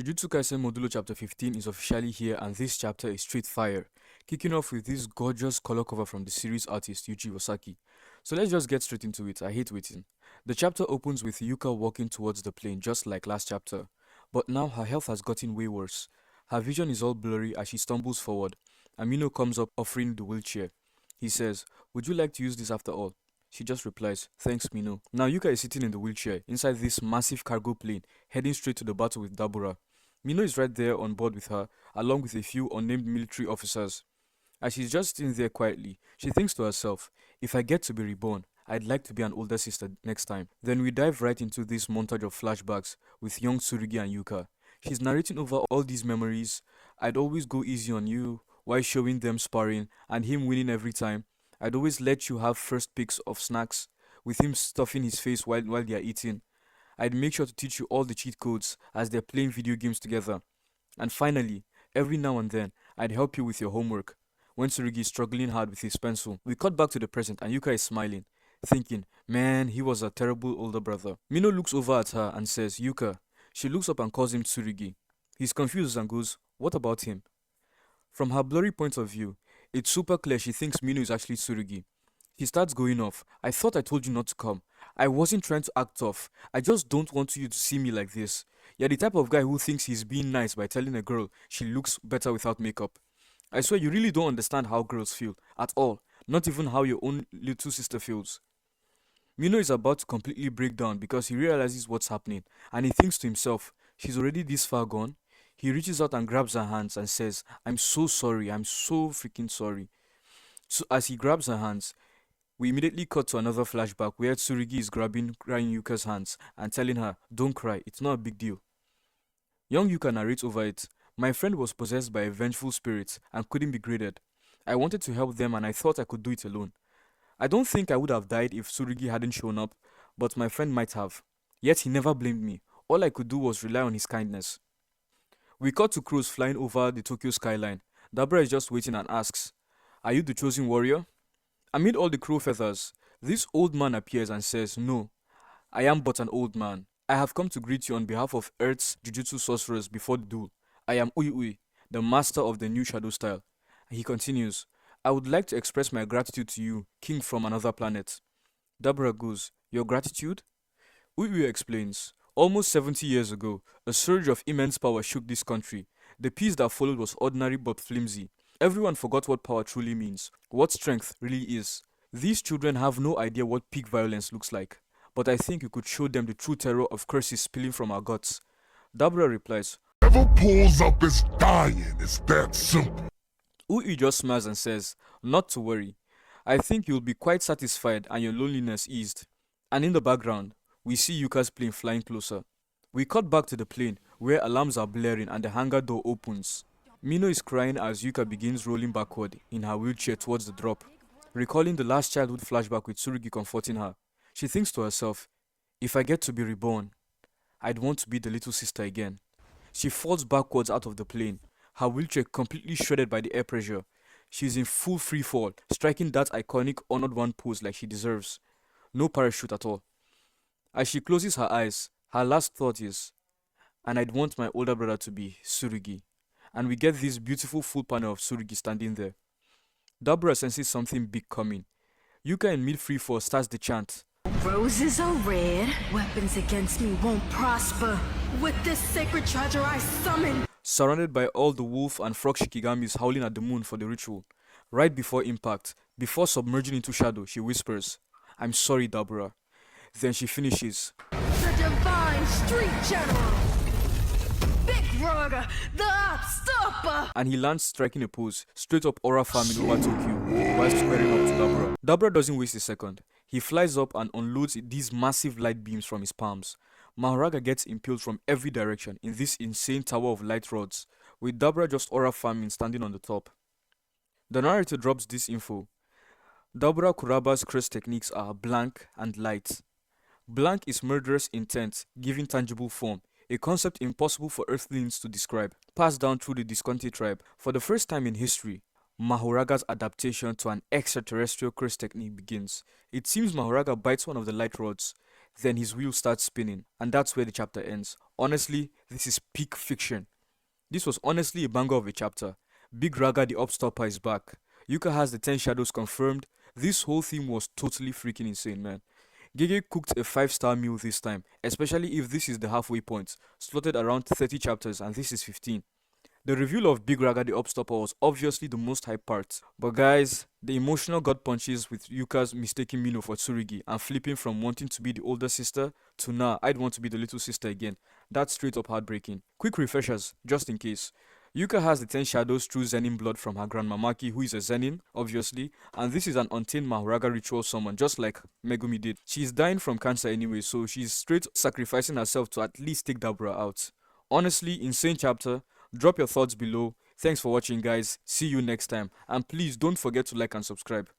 Jujutsu Kaisen Modulo Chapter 15 is officially here, and this chapter is straight fire, kicking off with this gorgeous color cover from the series artist Yuji Osaki. So let's just get straight into it. I hate waiting. The chapter opens with Yuka walking towards the plane just like last chapter, but now her health has gotten way worse. Her vision is all blurry as she stumbles forward, and Mino comes up offering the wheelchair. He says, "Would you like to use this after all?" She just replies, "Thanks, Mino." Now Yuka is sitting in the wheelchair inside this massive cargo plane, heading straight to the battle with Dabura. Mino is right there on board with her, along with a few unnamed military officers. As she's just sitting there quietly, she thinks to herself, "If I get to be reborn, I'd like to be an older sister next time." Then we dive right into this montage of flashbacks with young Surigi and Yuka. She's narrating over all these memories. "I'd always go easy on you," while showing them sparring, and him winning every time. "I'd always let you have first picks of snacks," with him stuffing his face while they're eating. "I'd make sure to teach you all the cheat codes as they're playing video games together. And finally, every now and then, I'd help you with your homework," when Surigi is struggling hard with his pencil. We cut back to the present and Yuka is smiling, thinking, man, he was a terrible older brother. Mino looks over at her and says, "Yuka." She looks up and calls him Tsurigi. He's confused and goes, "What about him?" From her blurry point of view, it's super clear she thinks Mino is actually Tsurigi. He starts going off. "I thought I told you not to come. I wasn't trying to act tough. I just don't want you to see me like this. You're the type of guy who thinks he's being nice by telling a girl she looks better without makeup. I swear you really don't understand how girls feel, at all. Not even how your own little sister feels." Mino is about to completely break down because he realizes what's happening, and he thinks to himself, she's already this far gone. He reaches out and grabs her hands and says, "I'm so sorry, I'm so freaking sorry." So as he grabs her hands, we immediately cut to another flashback where Tsurigi is grabbing crying Yuka's hands and telling her, "Don't cry, it's not a big deal." Young Yuka narrates over it, "My friend was possessed by a vengeful spirit and couldn't be graded. I wanted to help them and I thought I could do it alone. I don't think I would have died if Tsurigi hadn't shown up, but my friend might have. Yet he never blamed me. All I could do was rely on his kindness." We cut to crows flying over the Tokyo skyline. Dabura is just waiting and asks, "Are you the chosen warrior?" Amid all the crow feathers, this old man appears and says, "No, I am but an old man. I have come to greet you on behalf of Earth's Jujutsu sorcerers before the duel. I am Ui, the master of the new shadow style." And he continues, "I would like to express my gratitude to you, king from another planet." Dabura goes, "Your gratitude?" Ui explains, "Almost 70 years ago, a surge of immense power shook this country. The peace that followed was ordinary but flimsy. Everyone forgot what power truly means, what strength really is. These children have no idea what peak violence looks like, but I think you could show them the true terror of curses spilling from our guts." Dabura replies, "Whoever pulls up is dying, it's that simple." Ui just smiles and says, "Not to worry. I think you'll be quite satisfied and your loneliness eased." And in the background, we see Yuka's plane flying closer. We cut back to the plane, where alarms are blaring and the hangar door opens. Mino is crying as Yuka begins rolling backward in her wheelchair towards the drop, recalling the last childhood flashback with Surigi comforting her. She thinks to herself, "If I get to be reborn, I'd want to be the little sister again." She falls backwards out of the plane, her wheelchair completely shredded by the air pressure. She's in full free fall, striking that iconic Honored One pose like she deserves. No parachute at all. As she closes her eyes, her last thought is, "And I'd want my older brother to be Surigi." And we get this beautiful full panel of Surigi standing there. Dabura senses something big coming. Yuka in mid-free fall starts the chant. "Roses are red, weapons against me won't prosper. With this sacred treasure I summon." Surrounded by all the wolf and frog shikigamis howling at the moon for the ritual. Right before impact, before submerging into shadow, she whispers, "I'm sorry, Dabura." Then she finishes, "The divine street general, Big Raga, the stoppa." and he lands striking a pose, straight up aura farming over Tokyo, while squaring up to Dabura. Dabura doesn't waste a second. He flies up and unloads these massive light beams from his palms. Mahoraga gets impaled from every direction in this insane tower of light rods, with Dabura just aura farming standing on the top. The narrator drops this info. Dabura Kuraba's curse techniques are blank and light. Blank is murderous intent, giving tangible form, a concept impossible for earthlings to describe, passed down through the Disconti tribe. For the first time in history, Mahoraga's adaptation to an extraterrestrial curse technique begins. It seems Mahoraga bites one of the light rods, then his wheel starts spinning, and that's where the chapter ends. Honestly, this is peak fiction. This was honestly a banger of a chapter. Big Raga the Upstopper is back. Yuka has the 10 shadows confirmed. This whole theme was totally freaking insane, man. Gege cooked a 5-star meal this time, especially if this is the halfway point, slotted around 30 chapters and this is 15. The reveal of Big Raga the Upstopper was obviously the most hype part, but guys, the emotional gut punches with Yuka's mistaking Mino for Surigi and flipping from wanting to be the older sister to nah, I'd want to be the little sister again, that's straight up heartbreaking. Quick refreshers, just in case. Yuka has the 10 shadows through Zenin blood from her grandma Maki, who is a Zenin, obviously, and this is an untamed Mahoraga ritual summon, just like Megumi did. She's dying from cancer anyway, so she's straight sacrificing herself to at least take Dabura out. Honestly, insane chapter. Drop your thoughts below. Thanks for watching, guys. See you next time. And please don't forget to like and subscribe.